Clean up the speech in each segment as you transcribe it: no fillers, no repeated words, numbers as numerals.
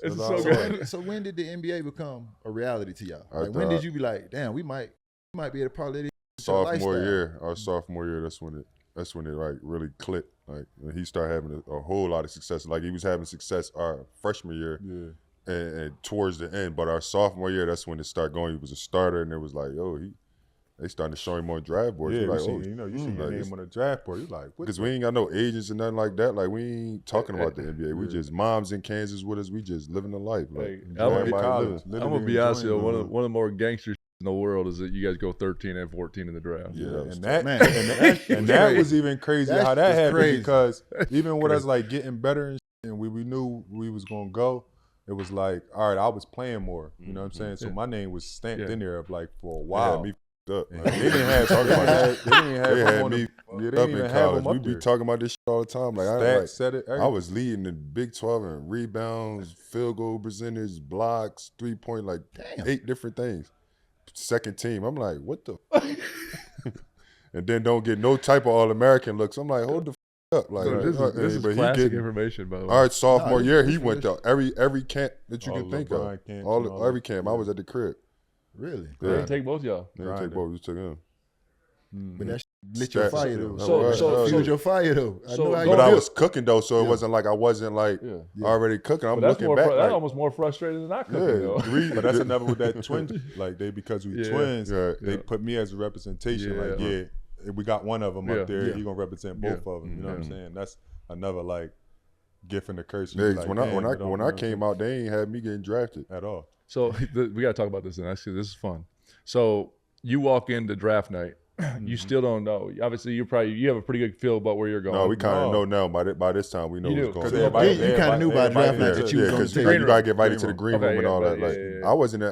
It's so good. So when did the NBA become a reality to y'all? Like, when did you be like, damn, we might be able to parlay this? Our sophomore year, that's when it like really clicked. Like when he started having a whole lot of success. Like he was having success our freshman year, and towards the end. But our sophomore year, that's when it started going. He was a starter, and it was like, they started to show him on draft boards. Yeah, like, you see your name on the draft board. You're like, because we ain't got no agents and nothing like that. Like we ain't talking about the NBA. We just moms in Kansas with us. We just living the life. Like I'm gonna be honest with you. One of the more gangsters in the world is that you guys go 13 and 14 in the draft. Yeah, and that was even crazy how that happened crazy. Because even with us like getting better and we knew we was gonna go. It was like, all right, I was playing more. You know what I'm saying? So my name was stamped in there like for a while. Me up. They didn't have talking about that. They didn't up even in have college. them We up be there. talking about this shit all the time. Like I was leading the Big 12 in rebounds, field goal percentage, blocks, 3-point, like 8 different things. Second team. I'm like, what the? And then don't get no type of All-American looks. I'm like, hold the up. Like this is classic information, by the way. Our sophomore year, he went to every camp that you can think of. Every camp. I was at the crib. Really? They didn't take both y'all. They didn't take both. We took him. But that lit your fire though. So fueled your fire though. But I was cooking though, so it wasn't like I wasn't like already cooking. I'm looking back. That's almost more frustrating than not cooking though. But that's another with that twin. Like because we twins, they put me as a representation. Like we got one of them up there. He gonna represent both of them. You know what I'm saying? That's another like gift and a curse. Like, when I came out, they ain't had me getting drafted at all. So we got to talk about this, and actually, this is fun. So you walk into draft night, you still don't know. Obviously, you have a pretty good feel about where you're going. No, we kind of know now. By this time, we know what's going on. Because you kind of knew by draft night that you was going to take. You gotta get invited to the green room and all that. Like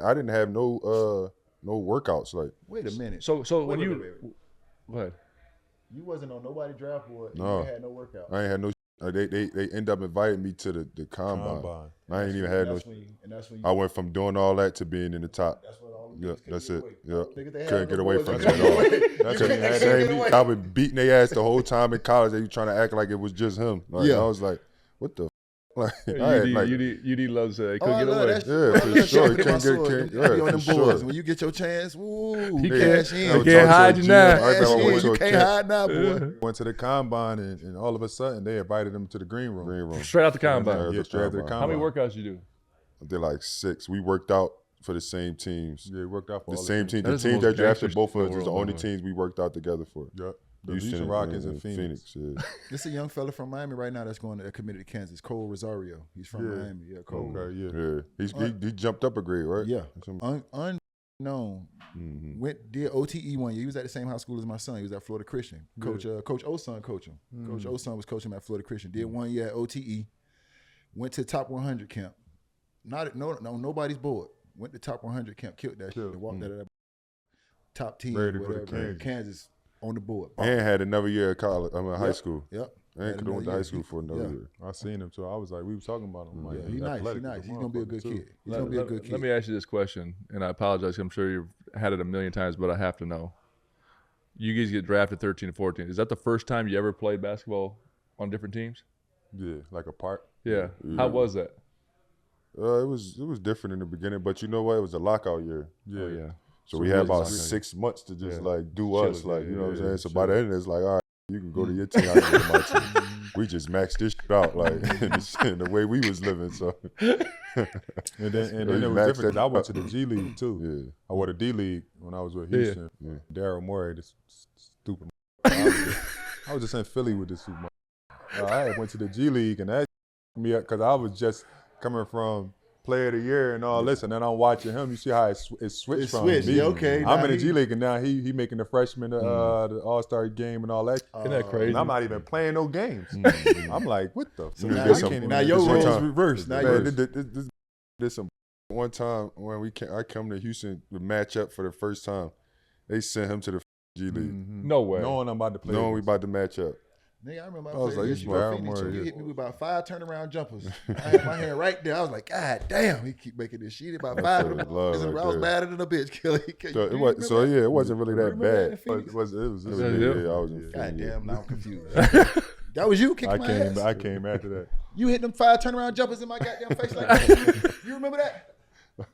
I didn't have no workouts. Like wait a minute. So when you go ahead, you wasn't on nobody's draft board. No, you had no workout. I ain't had no. They end up inviting me to the combine. I ain't even had no. I went from doing all that to being in the top. That's what all that's it. Yeah, couldn't get away from it at all. I've been beating their ass the whole time in college. They were trying to act like it was just him. Like, I was like, what the. Like, UD loves it. Couldn't get away. Yeah, for sure. You can't get on them boards. When you get your chance, you cash in. You can't hide you now. You can't hide now, boy. Went to the combine, and all of a sudden, they invited him to the green room. Straight out the combine. Yeah, straight out the combine. How many workouts you do? I did like 6. We worked out for the same teams. Yeah, worked out for the all same teams. The the teams most that drafted gangster both of us in is the the world, only teams we worked out together for. Yep. The Houston Rockets and Phoenix. Yeah. This is a young fella from Miami right now that's committed to Kansas. Cole Rosario. He's from Miami. Yeah, Cole. Okay, He jumped up a grade, right? Yeah. Unknown. Did OTE 1 year. He was at the same high school as my son. He was at Florida Christian. Coach Oson coached him. Coach Oson was coaching him at Florida Christian. Did 1 year at OTE. Went to top 100 camp. Nobody's board. Went to top 100 camp. Killed that shit. Walked out of that top team. Whatever. Kansas on the board. And had another year at college. High school. Yep. And could have went to high school for another year. I seen him too. I was like, we were talking about him. Like, he's nice. He's gonna be a good kid. He's gonna be a good kid. Let me ask you this question, and I apologize. I'm sure you've had it a million times, but I have to know. You guys get drafted 13 and 14. Is that the first time you ever played basketball on different teams? Yeah, like apart. Yeah. How was that? It was different in the beginning, but you know what? It was a lockout year. Yeah. So we had about 6 months to just like do us, like, you know what I'm saying? So by the end, it's like, all right, you can go to your team, I can go to my team. We just maxed this shit out, like, in the way we was living, so. and then it was different because I went to the G League too. Yeah. I went to D League when I was with Houston. Yeah. Daryl Morey, this stupid. I was just in Philly with this stupid. I went to the G League and that me up because I was just coming from Player of the Year and all this, and then I'm watching him. You see how it switched from me. Yeah, okay. I'm in the G League, and now he making the freshman the All-Star game and all that. Isn't that crazy? And I'm not even playing no games. I'm like, what the? So now your role's reversed. Now There's some one time when I come to Houston to match up for the first time. They sent him to the G League. No way. Knowing I'm about to play. Knowing we about to match up. Nigga, I remember I was like, you hit me with about 5 turnaround jumpers. I had my hand right there. I was like, God damn, he keep making this shit. About 5 of them. I was badder than a bitch, Kelly. It wasn't really that bad. It was. I was in God damn, now I'm confused. That was you kicking my ass? I came after that. You hit them 5 turnaround jumpers in my goddamn face like that. You remember that?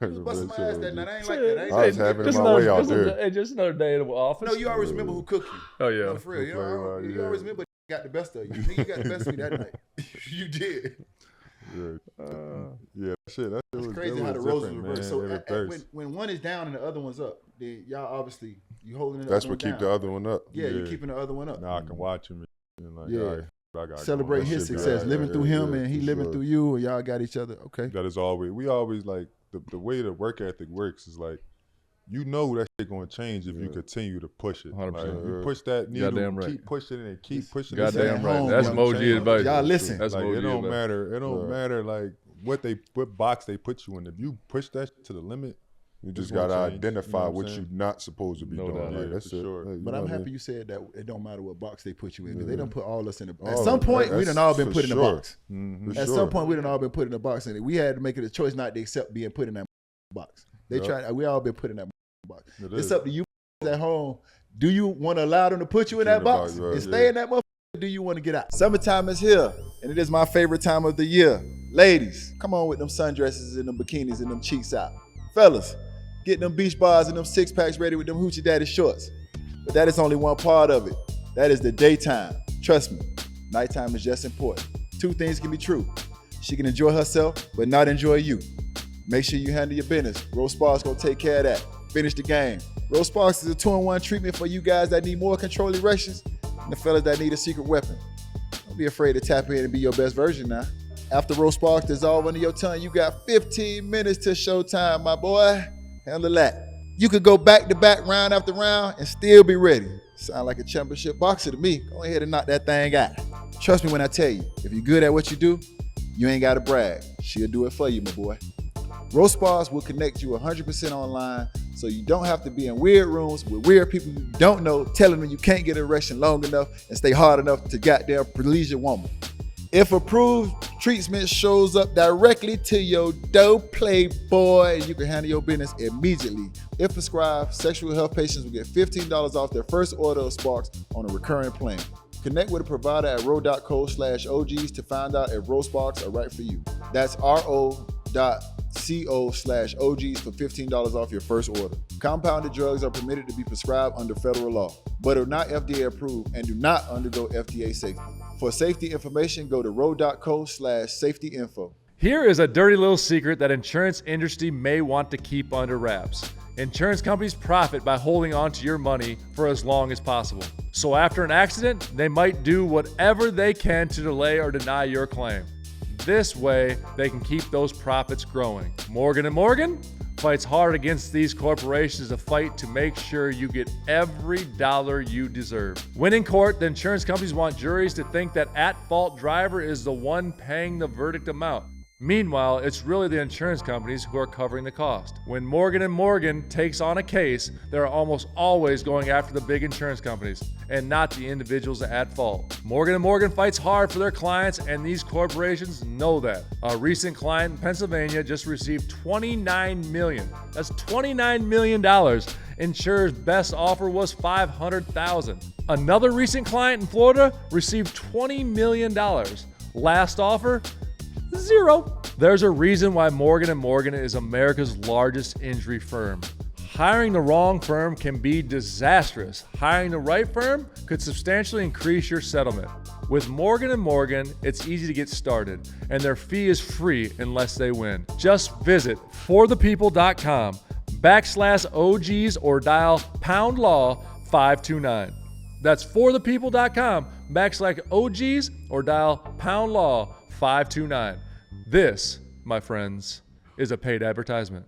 You was busting my ass that night. I ain't like that. I was having it my way out there. Just another day in the office. No, you always remember who cooked you. Oh yeah, for real. You always remember got the best of you. You got the best of me that night. You did. Yeah, shit. That it's was crazy that how the was roles different, reverse. man. So when one is down and the other one's up, then y'all obviously you holding it. That's what keep down. the other one up. Yeah, you're keeping the other one up. Now I can watch him and like, Yeah. all right, I got Celebrate his success, living through him, and he living through you, and y'all got each other. Okay. That is always we always like the way the work ethic works is like, you know that shit gonna change if you continue to push it. 100%. Like, you push that needle, Goddamn right. keep pushing it and keep pushing it. Goddamn right. home, That's young Moji Shane. advice. Y'all listen. That's Like, Moji it don't advice. matter. It don't matter like what box they put you in. If you push that shit to the limit, You just it's gonna gotta change, identify you know what I'm you're saying? not supposed to be No doing. doubt. Like, Yeah, that's for it. sure. Like, you But know I'm what I happy mean? you said that it don't matter what box they put you in, because Yeah. they done put all us in a. At Oh, some point, we that's done all been for put in a sure. box. Mm-hmm. For At sure. some point, we done all been put in a box, and we had to make it a choice not to accept being put in that box. They Yep. tried. We all been put in that box. It It's is. up to you at home. Do you want to allow them to put you in that box right, and stay yeah. in that motherfucker? Or do you want to get out? Summertime is here, and it is my favorite time of the year. Ladies, come on with them sundresses and them bikinis and them cheeks out. Fellas, get them beach bars and them 6-packs ready with them hoochie daddy shorts. But that is only one part of it. That is the daytime. Trust me, nighttime is just important. 2 things can be true. She can enjoy herself, but not enjoy you. Make sure you handle your business. Rose Sparks gonna take care of that. Finish the game. Rose Sparks is a 2-in-1 treatment for you guys that need more control erections and the fellas that need a secret weapon. Don't be afraid to tap in and be your best version now. After Rose Sparks dissolve under your tongue, you got 15 minutes to showtime, my boy. Handle that. You could go back to back, round after round, and still be ready. Sound like a championship boxer to me. Go ahead and knock that thing out. Trust me when I tell you, if you're good at what you do, you ain't gotta brag. She'll do it for you, my boy. Rose Spas will connect you 100% online, so you don't have to be in weird rooms with weird people you don't know, telling them you can't get an erection long enough and stay hard enough to goddamn please your woman. If approved, treatment shows up directly to your door, playboy, and you can handle your business immediately. If prescribed, sexual health patients will get $15 off their first order of Sparks on a recurring plan. Connect with a provider at ro.co/OGs to find out if Rose Sparks are right for you. That's ro.co/OGs for $15 off your first order. Compounded drugs are permitted to be prescribed under federal law, but are not FDA approved and do not undergo FDA safety. For safety information, go to ro.co/safety-info. Here is a dirty little secret that insurance industry may want to keep under wraps. Insurance companies profit by holding on to your money for as long as possible. So after an accident, they might do whatever they can to delay or deny your claim. This way, they can keep those profits growing. Morgan & Morgan fights hard against these corporations to fight to make sure you get every dollar you deserve. When in court, the insurance companies want juries to think that at-fault driver is the one paying the verdict amount. Meanwhile, it's really the insurance companies who are covering the cost. When Morgan & Morgan takes on a case, they're almost always going after the big insurance companies and not the individuals at fault. Morgan & Morgan fights hard for their clients, and these corporations know that. A recent client in Pennsylvania just received $29 million. That's $29 million. Insurer's best offer was $500,000. Another recent client in Florida received $20 million. Last offer, $0. There's a reason why Morgan & Morgan is America's largest injury firm. Hiring the wrong firm can be disastrous. Hiring the right firm could substantially increase your settlement. With Morgan & Morgan, it's easy to get started, and their fee is free unless they win. Just visit forthepeople.com/OGs or dial #law 529. That's forthepeople.com/OGs or dial #law 529. This, my friends, is a paid advertisement.